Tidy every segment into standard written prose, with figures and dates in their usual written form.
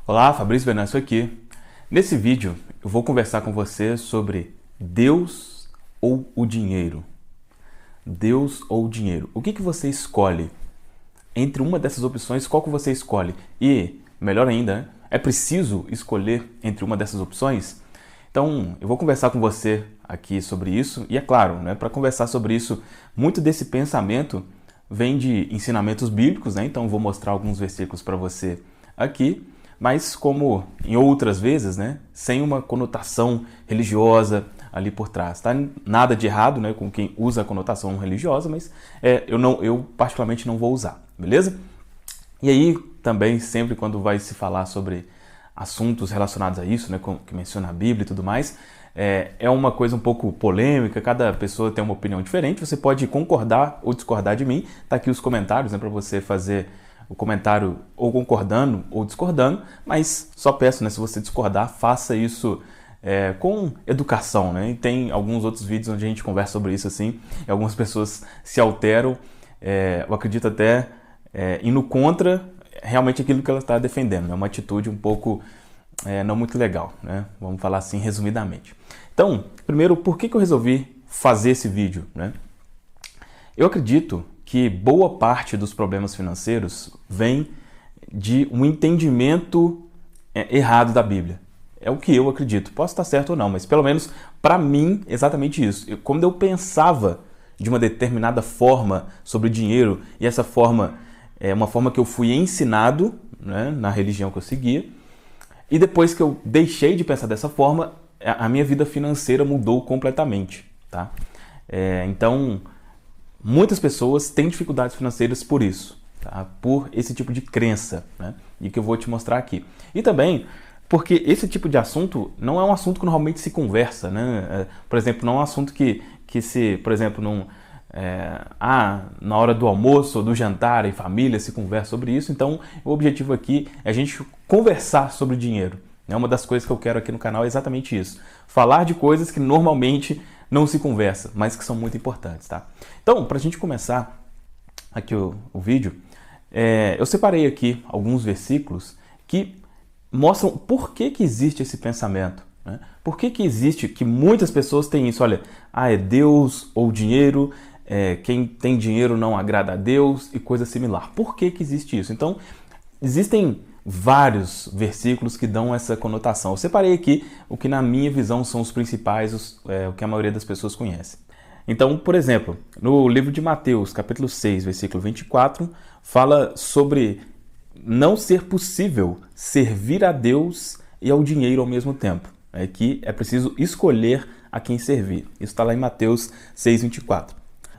Olá, Fabrício Venâncio aqui. Nesse vídeo eu vou conversar com você sobre Deus ou o dinheiro. Deus ou o dinheiro. O que você escolhe? Entre uma dessas opções, qual que você escolhe? E, melhor ainda, né? É preciso escolher entre uma dessas opções? Então, eu vou conversar com você aqui sobre isso. E é claro, né, para conversar sobre isso, muito desse pensamento vem de ensinamentos bíblicos, né? Então, eu vou mostrar alguns versículos para você aqui. Mas como em outras vezes, né, sem uma conotação religiosa ali por trás. Tá? Nada de errado, né, com quem usa a conotação religiosa, mas eu particularmente não vou usar, beleza? E aí também sempre quando vai se falar sobre assuntos relacionados a isso, né, que menciona a Bíblia e tudo mais, é uma coisa um pouco polêmica, cada pessoa tem uma opinião diferente, você pode concordar ou discordar de mim, tá aqui os comentários, né, para você fazer o comentário ou concordando ou discordando, mas só peço, né, se você discordar, faça isso com educação, né? E tem alguns outros vídeos onde a gente conversa sobre isso assim, e algumas pessoas se alteram, eu acredito até indo contra realmente aquilo que ela está defendendo. É uma atitude um pouco não muito legal, né? Vamos falar assim resumidamente. Então, primeiro, por que eu resolvi fazer esse vídeo, né? Eu acredito que boa parte dos problemas financeiros vem de um entendimento errado da Bíblia. É o que eu acredito. Posso estar certo ou não, mas pelo menos para mim, exatamente isso. Quando eu pensava de uma determinada forma sobre dinheiro, e essa forma é uma forma que eu fui ensinado, né, na religião que eu seguia, e depois que eu deixei de pensar dessa forma, a minha vida financeira mudou completamente. Tá? Então, muitas pessoas têm dificuldades financeiras por isso, tá? Por esse tipo de crença, né? E que eu vou te mostrar aqui. E também porque esse tipo de assunto não é um assunto que normalmente se conversa, né? Por exemplo, não é um assunto que se, por exemplo, na hora do almoço ou do jantar em família se conversa sobre isso. Então, o objetivo aqui é a gente conversar sobre dinheiro. Uma das coisas que eu quero aqui no canal é exatamente isso. Falar de coisas que normalmente não se conversa, mas que são muito importantes, tá? Então, para a gente começar aqui o vídeo, eu separei aqui alguns versículos que mostram por que existe esse pensamento, né? Por que existe, que muitas pessoas têm isso, olha, é Deus ou dinheiro, quem tem dinheiro não agrada a Deus e coisa similar. Por que existe isso? Então, existem vários versículos que dão essa conotação. Eu separei aqui o que na minha visão são os principais, o que a maioria das pessoas conhece. Então, por exemplo, no livro de Mateus, capítulo 6, versículo 24, fala sobre não ser possível servir a Deus e ao dinheiro ao mesmo tempo. Que é preciso escolher a quem servir. Isso está lá em Mateus 6, 24.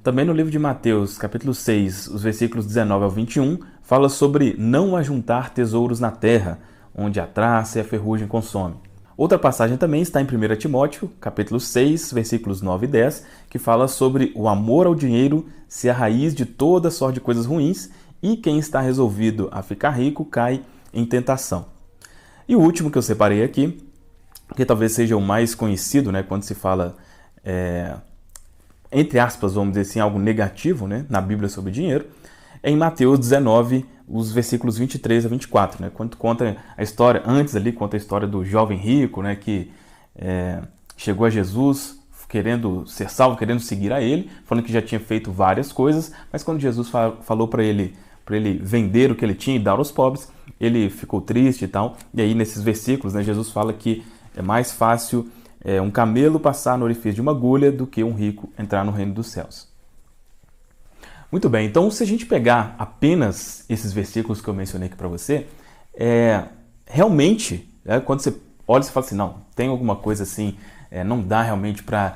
Também no livro de Mateus, capítulo 6, os versículos 19 ao 21, fala sobre não ajuntar tesouros na terra, onde a traça e a ferrugem consomem. Outra passagem também está em 1 Timóteo, capítulo 6, versículos 9 e 10, que fala sobre o amor ao dinheiro ser a raiz de toda sorte de coisas ruins e quem está resolvido a ficar rico cai em tentação. E o último que eu separei aqui, que talvez seja o mais conhecido, né, quando se fala entre aspas, vamos dizer assim, algo negativo, né, na Bíblia sobre dinheiro, é em Mateus 19, os versículos 23 a 24, né, quando conta a história, antes ali conta a história do jovem rico, né, que chegou a Jesus querendo ser salvo, querendo seguir a ele, falando que já tinha feito várias coisas, mas quando Jesus falou para ele vender o que ele tinha e dar aos pobres, ele ficou triste e tal, e aí nesses versículos, né, Jesus fala que é mais fácil um camelo passar no orifício de uma agulha do que um rico entrar no reino dos céus. Muito bem, então se a gente pegar apenas esses versículos que eu mencionei aqui para você, realmente, quando você olha e fala assim, não, tem alguma coisa assim, não dá realmente para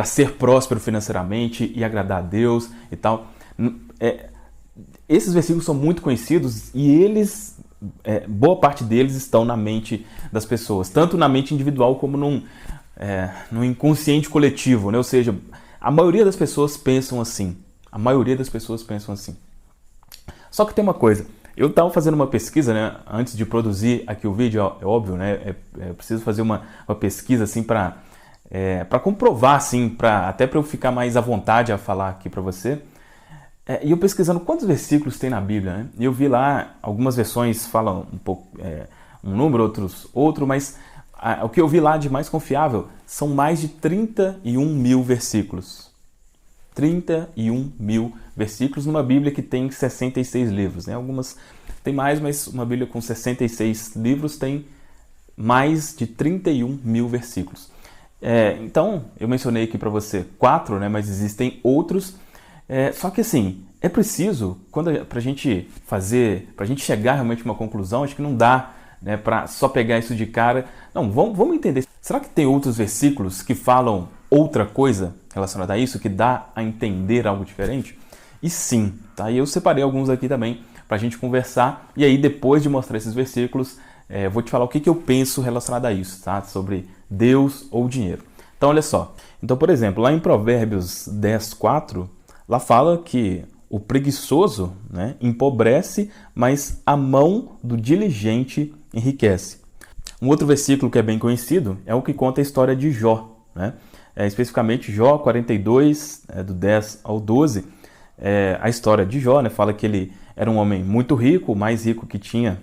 ser próspero financeiramente e agradar a Deus e tal. Esses versículos são muito conhecidos e eles, boa parte deles estão na mente das pessoas, tanto na mente individual como no inconsciente coletivo, né? Ou seja, a maioria das pessoas pensam assim. A maioria das pessoas pensam assim. Só que tem uma coisa, eu estava fazendo uma pesquisa, né, antes de produzir aqui o vídeo, é óbvio, né, eu preciso fazer uma pesquisa assim para comprovar, assim, até para eu ficar mais à vontade a falar aqui para você. E eu pesquisando quantos versículos tem na Bíblia, né? E eu vi lá, algumas versões falam um pouco, um número, outro, mas o que eu vi lá de mais confiável são mais de 31 mil versículos. 31 mil versículos numa Bíblia que tem 66 livros, né? Algumas tem mais, mas uma Bíblia com 66 livros tem mais de 31 mil versículos. Então, eu mencionei aqui para você 4, né? Mas existem outros. Só que assim, é preciso, para a gente chegar realmente a uma conclusão, acho que não dá, né, para só pegar isso de cara. Não, vamos entender. Será que tem outros versículos que falam outra coisa relacionada a isso, que dá a entender algo diferente? E sim, tá? E eu separei alguns aqui também para a gente conversar. E aí, depois de mostrar esses versículos, eu vou te falar o que eu penso relacionado a isso, tá? Sobre Deus ou dinheiro. Então, olha só. Então, por exemplo, lá em Provérbios 10:4, lá fala que o preguiçoso, né, empobrece, mas a mão do diligente enriquece. Um outro versículo que é bem conhecido é o que conta a história de Jó, né? Especificamente Jó 42, do 10 ao 12. A história de Jó, né, fala que ele era um homem muito rico, o mais rico que tinha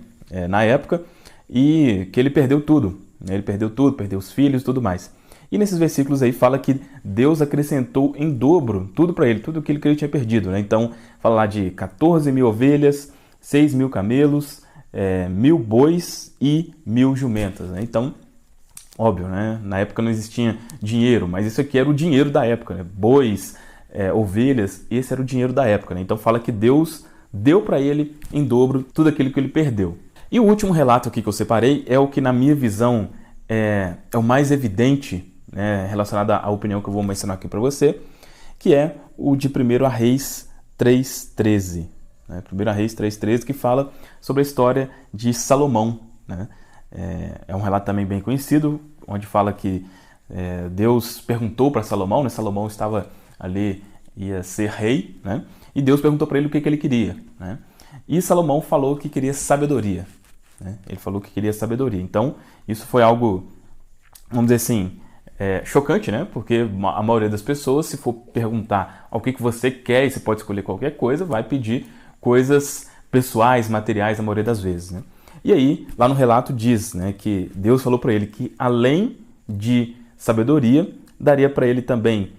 na época, e que ele perdeu tudo, né? Ele perdeu tudo, perdeu os filhos e tudo mais. E nesses versículos aí fala que Deus acrescentou em dobro tudo para ele, tudo aquilo que ele tinha perdido, né? Então, fala lá de 14 mil ovelhas, 6 mil camelos, 1.000 bois e 1.000 jumentas, né? Então, óbvio, né? Na época não existia dinheiro, mas isso aqui era o dinheiro da época, né? Bois, ovelhas, esse era o dinheiro da época, né? Então, fala que Deus deu para ele em dobro tudo aquilo que ele perdeu. E o último relato aqui que eu separei é o que, na minha visão, é o mais evidente, né, relacionado à opinião que eu vou mencionar aqui para você, que é o de 1 Reis 3:13. Né? 1 Reis 3:13, que fala sobre a história de Salomão. Né? É um relato também bem conhecido, onde fala que Deus perguntou para Salomão, né? Salomão estava ali, ia ser rei, né? E Deus perguntou para ele o que ele queria. Né? E Salomão falou que queria sabedoria. Né? Ele falou que queria sabedoria. Então, isso foi algo, vamos dizer assim, chocante, né? Porque a maioria das pessoas, se for perguntar ao que você quer, e você pode escolher qualquer coisa, vai pedir coisas pessoais, materiais, a maioria das vezes, né? E aí, lá no relato diz, né, que Deus falou para ele que, além de sabedoria, daria para ele também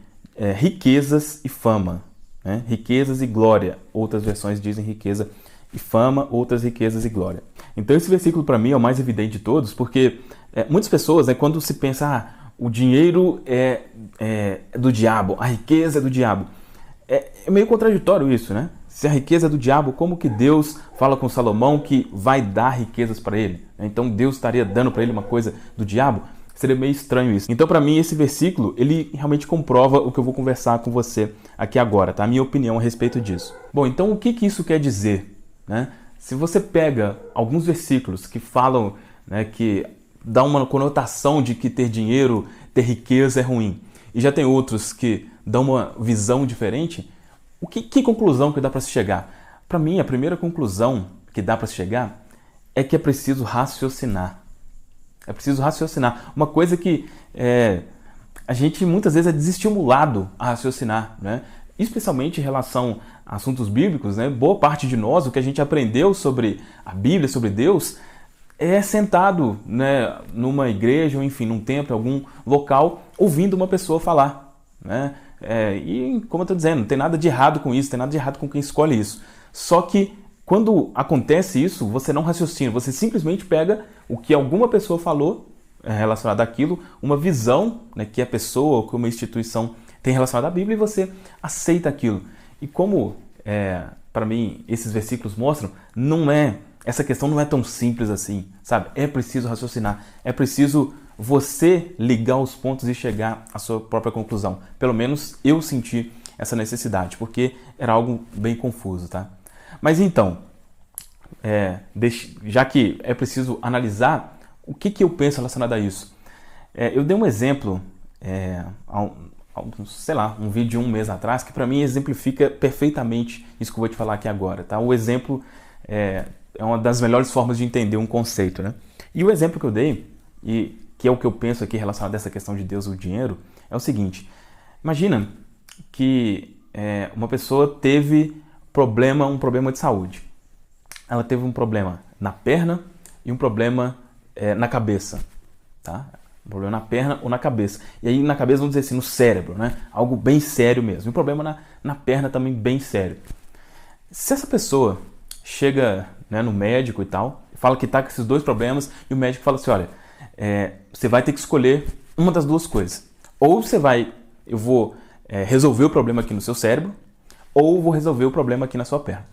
riquezas e fama, né? Riquezas e glória. Outras versões dizem riqueza e fama, outras riquezas e glória. Então esse versículo para mim é o mais evidente de todos, porque muitas pessoas, né, quando se pensa, o dinheiro é do diabo, a riqueza é do diabo, é meio contraditório isso, né? Se a riqueza é do diabo, como que Deus fala com Salomão que vai dar riquezas para ele? Então Deus estaria dando para ele uma coisa do diabo? Seria meio estranho isso. Então, para mim, esse versículo, ele realmente comprova o que eu vou conversar com você aqui agora, tá? A minha opinião a respeito disso. Bom, então o que isso quer dizer, né? Se você pega alguns versículos que falam, né, que dá uma conotação de que ter dinheiro, ter riqueza é ruim, e já tem outros que dão uma visão diferente, que conclusão que dá para se chegar? Para mim, a primeira conclusão que dá para se chegar é que é preciso raciocinar. É preciso raciocinar. Uma coisa que a gente muitas vezes é desestimulado a raciocinar, né? Especialmente em relação a assuntos bíblicos, né? Boa parte de nós, o que a gente aprendeu sobre a Bíblia, sobre Deus, é sentado, né, numa igreja, ou enfim, num templo, algum local, ouvindo uma pessoa falar, né? E como eu estou dizendo, não tem nada de errado com isso, não tem nada de errado com quem escolhe isso. Só que quando acontece isso, você não raciocina, você simplesmente pega o que alguma pessoa falou relacionado àquilo, uma visão, né, que a pessoa ou que uma instituição tem relacionado à Bíblia, e você aceita aquilo. E como, para mim, esses versículos mostram, essa questão não é tão simples assim, sabe? É preciso raciocinar, é preciso você ligar os pontos e chegar à sua própria conclusão. Pelo menos eu senti essa necessidade, porque era algo bem confuso, tá? Mas então, já que é preciso analisar, o que eu penso relacionado a isso? Eu dei um exemplo, um vídeo de um mês atrás, que para mim exemplifica perfeitamente isso que eu vou te falar aqui agora, tá? O exemplo é uma das melhores formas de entender um conceito, né? E o exemplo que eu dei, e que é o que eu penso aqui relacionado a essa questão de Deus e o dinheiro, é o seguinte: imagina que uma pessoa teve um problema de saúde. Ela teve um problema na perna e um problema na cabeça, tá? Um problema na perna ou na cabeça. E aí na cabeça, vamos dizer assim, no cérebro, né? Algo bem sério mesmo. E um problema na perna também bem sério. Se essa pessoa chega, né, no médico e tal, fala que tá com esses dois problemas, e o médico fala assim, olha, você vai ter que escolher uma das duas coisas. Ou eu vou resolver o problema aqui no seu cérebro, ou vou resolver o problema aqui na sua perna.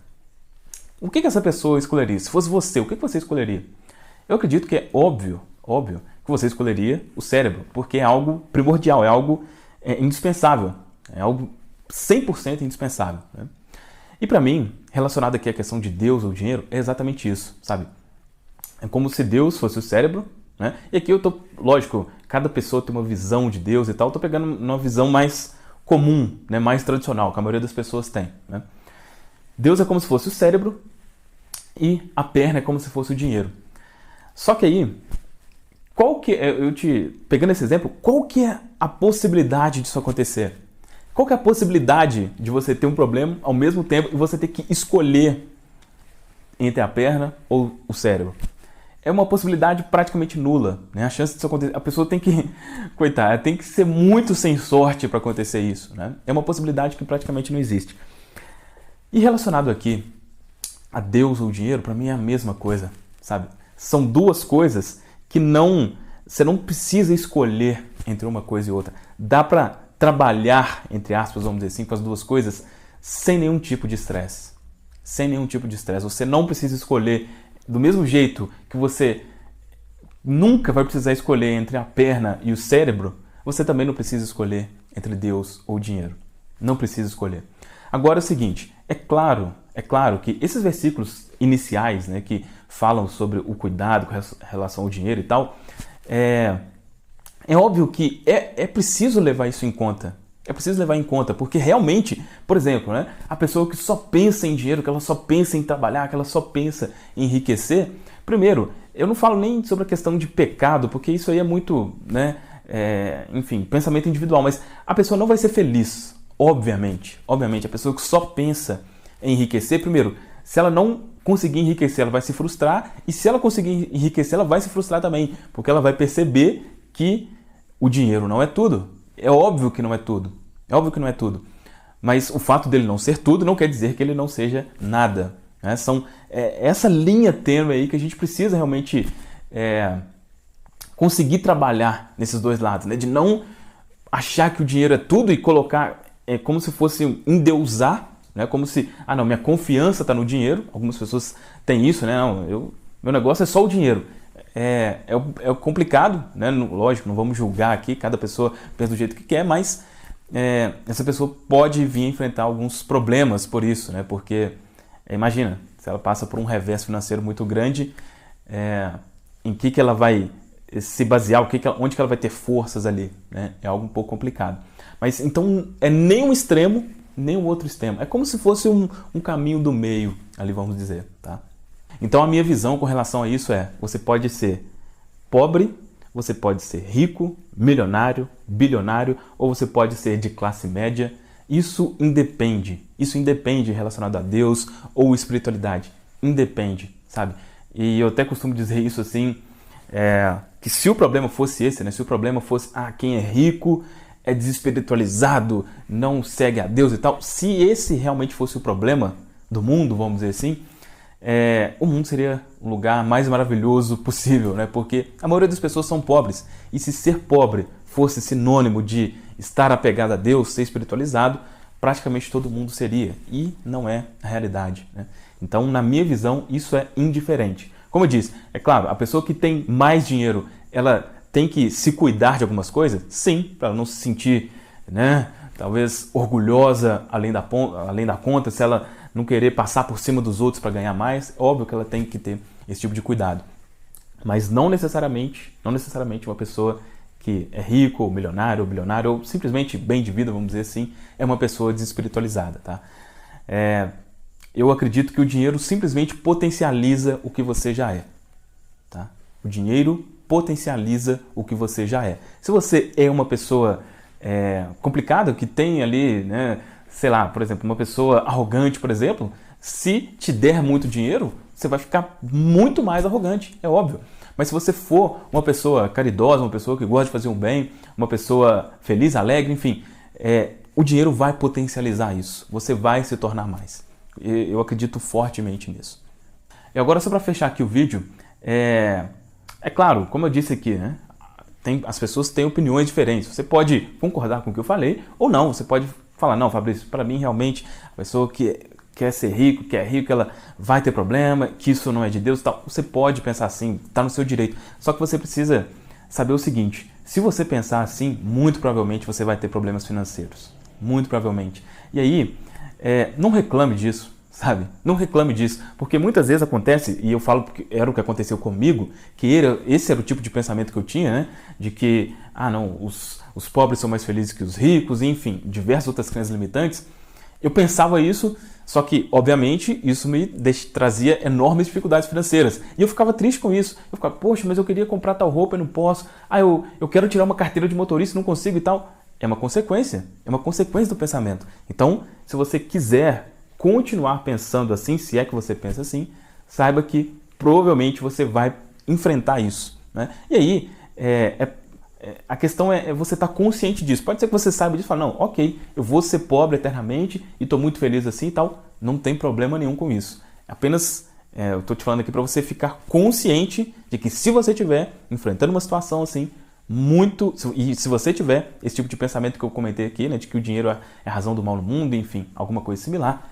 O que essa pessoa escolheria? Se fosse você, o que você escolheria? Eu acredito que é óbvio que você escolheria o cérebro, porque é algo primordial, é algo indispensável, é algo 100% indispensável, né? E para mim, relacionado aqui à questão de Deus ou dinheiro, é exatamente isso, sabe? É como se Deus fosse o cérebro, né? E aqui lógico, cada pessoa tem uma visão de Deus e tal, eu tô pegando uma visão mais comum, né? Mais tradicional, que a maioria das pessoas tem, né? Deus é como se fosse o cérebro e a perna é como se fosse o dinheiro. Só que aí, pegando esse exemplo, qual que é a possibilidade disso acontecer? Qual que é a possibilidade de você ter um problema ao mesmo tempo e você ter que escolher entre a perna ou o cérebro? É uma possibilidade praticamente nula, né? A chance disso acontecer, a pessoa tem que, coitada, tem que ser muito sem sorte para acontecer isso, né? É uma possibilidade que praticamente não existe. E relacionado aqui a Deus ou dinheiro, para mim é a mesma coisa, sabe? São duas coisas que você não precisa escolher entre uma coisa e outra. Dá para trabalhar, entre aspas, vamos dizer assim, com as duas coisas sem nenhum tipo de estresse. Sem nenhum tipo de estresse. Você não precisa escolher do mesmo jeito que você nunca vai precisar escolher entre a perna e o cérebro, você também não precisa escolher entre Deus ou dinheiro. Não precisa escolher. Agora é o seguinte, é claro que esses versículos iniciais, né, que falam sobre o cuidado com relação ao dinheiro e tal, é óbvio que é preciso levar isso em conta. É preciso levar em conta, porque realmente, por exemplo, né, a pessoa que só pensa em dinheiro, que ela só pensa em trabalhar, que ela só pensa em enriquecer, primeiro, eu não falo nem sobre a questão de pecado, porque isso aí é muito, né, enfim, pensamento individual, mas a pessoa não vai ser feliz, obviamente. Obviamente, a pessoa que só pensa em enriquecer, primeiro, se ela não conseguir enriquecer, ela vai se frustrar, e se ela conseguir enriquecer, ela vai se frustrar também, porque ela vai perceber que o dinheiro não é tudo. É óbvio que não é tudo. É óbvio que não é tudo. Mas o fato dele não ser tudo não quer dizer que ele não seja nada, né? Essa linha tênue aí que a gente precisa realmente conseguir trabalhar nesses dois lados, né? De não achar que o dinheiro é tudo e colocar como se fosse endeusar, né? Como se, não, minha confiança está no dinheiro. Algumas pessoas têm isso, né? Não, meu negócio é só o dinheiro. É complicado, né? Lógico, não vamos julgar aqui, cada pessoa pensa do jeito que quer, mas essa pessoa pode vir a enfrentar alguns problemas por isso, né? Porque, imagina, se ela passa por um revés financeiro muito grande, em que ela vai se basear, onde que ela vai ter forças ali, né? É algo um pouco complicado. Mas então, nem um extremo, nem o outro extremo. É como se fosse um caminho do meio, ali vamos dizer, tá? Então a minha visão com relação a isso você pode ser pobre, você pode ser rico, milionário, bilionário, ou você pode ser de classe média. Isso independe relacionado a Deus ou espiritualidade. Independe, sabe? E eu até costumo dizer isso assim, que se o problema fosse esse, né? Se o problema fosse, quem é rico é desespiritualizado, não segue a Deus e tal. Se esse realmente fosse o problema do mundo, vamos dizer assim, o mundo seria o lugar mais maravilhoso possível, né? Porque a maioria das pessoas são pobres. E se ser pobre fosse sinônimo de estar apegado a Deus, ser espiritualizado, praticamente todo mundo seria. E não é a realidade, né? Então, na minha visão, isso é indiferente. Como eu disse, é claro, a pessoa que tem mais dinheiro, ela tem que se cuidar de algumas coisas? Sim, para ela não se sentir, né, talvez orgulhosa além da conta, se ela não querer passar por cima dos outros para ganhar mais, é óbvio que ela tem que ter esse tipo de cuidado. Mas não necessariamente uma pessoa que é rico, ou milionário, ou bilionário, ou simplesmente bem de vida, vamos dizer assim, é uma pessoa desespiritualizada, tá? Eu acredito que o dinheiro simplesmente potencializa o que você já é, tá? O dinheiro potencializa o que você já é. Se você é uma pessoa complicada, que tem ali, né, sei lá, por exemplo, uma pessoa arrogante, por exemplo, se te der muito dinheiro, você vai ficar muito mais arrogante, é óbvio. Mas se você for uma pessoa caridosa, uma pessoa que gosta de fazer um bem, uma pessoa feliz, alegre, enfim, o dinheiro vai potencializar isso. Você vai se tornar mais. Eu acredito fortemente nisso. E agora, só para fechar aqui o vídeo, é claro, como eu disse aqui, né? As pessoas têm opiniões diferentes. Você pode concordar com o que eu falei ou não. Você pode falar, não, Fabrício, para mim realmente a pessoa que quer ser rico, que é rico, ela vai ter problema, que isso não é de Deus e tal. Você pode pensar assim, está no seu direito. Só que você precisa saber o seguinte, se você pensar assim, muito provavelmente você vai ter problemas financeiros. Muito provavelmente. E aí, não reclame disso, sabe? Não reclame disso, porque muitas vezes acontece, e eu falo porque era o que aconteceu comigo, que esse era o tipo de pensamento que eu tinha, né? De que, não, os pobres são mais felizes que os ricos, enfim, diversas outras crenças limitantes. Eu pensava isso, só que, obviamente, isso me trazia enormes dificuldades financeiras. E eu ficava triste com isso. Eu ficava, poxa, mas eu queria comprar tal roupa e não posso. Eu quero tirar uma carteira de motorista e não consigo e tal. É uma consequência do pensamento. Então, se você quiser continuar pensando assim, se é que você pensa assim, saiba que provavelmente você vai enfrentar isso, né? E aí, a questão é você estar consciente disso. Pode ser que você saiba disso e fale, não, ok, eu vou ser pobre eternamente e estou muito feliz assim e tal. Não tem problema nenhum com isso. Apenas, eu estou te falando aqui para você ficar consciente de que se você estiver enfrentando uma situação assim, e se você tiver esse tipo de pensamento que eu comentei aqui, né, de que o dinheiro é a razão do mal no mundo, enfim, alguma coisa similar,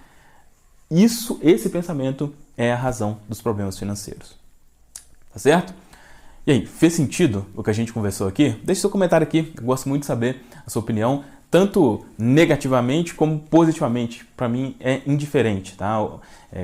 esse pensamento é a razão dos problemas financeiros. Tá certo? E aí, fez sentido o que a gente conversou aqui? Deixe seu comentário aqui, eu gosto muito de saber a sua opinião, tanto negativamente como positivamente. Para mim é indiferente, tá?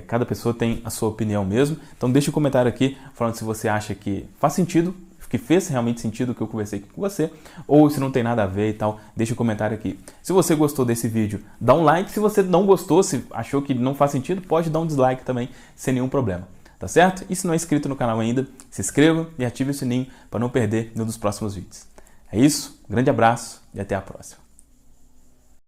Cada pessoa tem a sua opinião mesmo, então deixe um comentário aqui falando se você acha que faz sentido, que fez realmente sentido o que eu conversei aqui com você, ou se não tem nada a ver e tal, deixa um comentário aqui. Se você gostou desse vídeo, dá um like. Se você não gostou, se achou que não faz sentido, pode dar um dislike também, sem nenhum problema. Tá certo? E se não é inscrito no canal ainda, se inscreva e ative o sininho para não perder nenhum dos próximos vídeos. É isso, um grande abraço e até a próxima.